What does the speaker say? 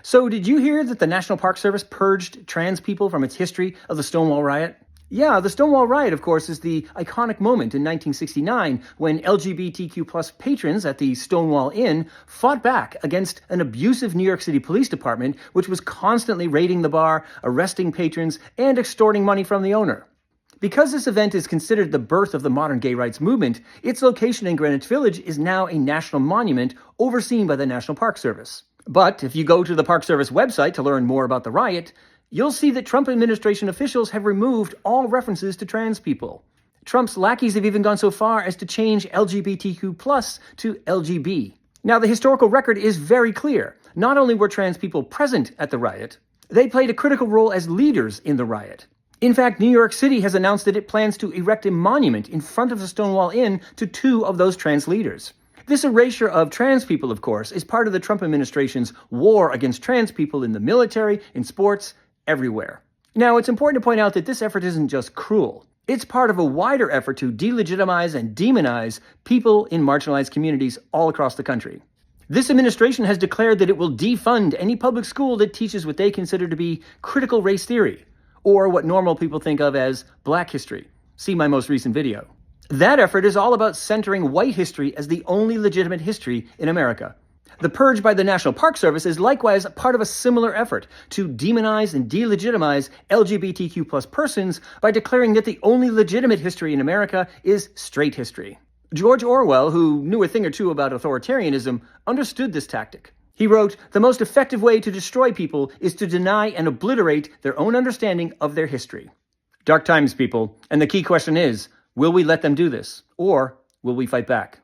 So did you hear that the National Park Service purged trans people from its history of the Stonewall Riot? Yeah, the Stonewall Riot, of course, is the iconic moment in 1969 when LGBTQ plus patrons at the Stonewall Inn fought back against an abusive New York City Police Department, which was constantly raiding the bar, arresting patrons, and extorting money from the owner. Because this event is considered the birth of the modern gay rights movement, its location in Greenwich Village is now a national monument overseen by the National Park Service. But if you go to the Park Service website to learn more about the riot, you'll see that Trump administration officials have removed all references to trans people. Trump's lackeys have even gone so far as to change LGBTQ plus to LGB. Now, the historical record is very clear. Not only were trans people present at the riot, they played a critical role as leaders in the riot. In fact, New York City has announced that it plans to erect a monument in front of the Stonewall Inn to 2 of those trans leaders. This erasure of trans people, of course, is part of the Trump administration's war against trans people in the military, in sports, everywhere. Now, it's important to point out that this effort isn't just cruel. It's part of a wider effort to delegitimize and demonize people in marginalized communities all across the country. This administration has declared that it will defund any public school that teaches what they consider to be critical race theory, or what normal people think of as Black history. See my most recent video. That effort is all about centering white history as the only legitimate history in America. The purge by the National Park Service is likewise part of a similar effort to demonize and delegitimize LGBTQ plus persons by declaring that the only legitimate history in America is straight history. George Orwell, who knew a thing or two about authoritarianism, understood this tactic. He wrote, "The most effective way to destroy people is to deny and obliterate their own understanding of their history." Dark times, people, and the key question is, will we let them do this? Or will we fight back?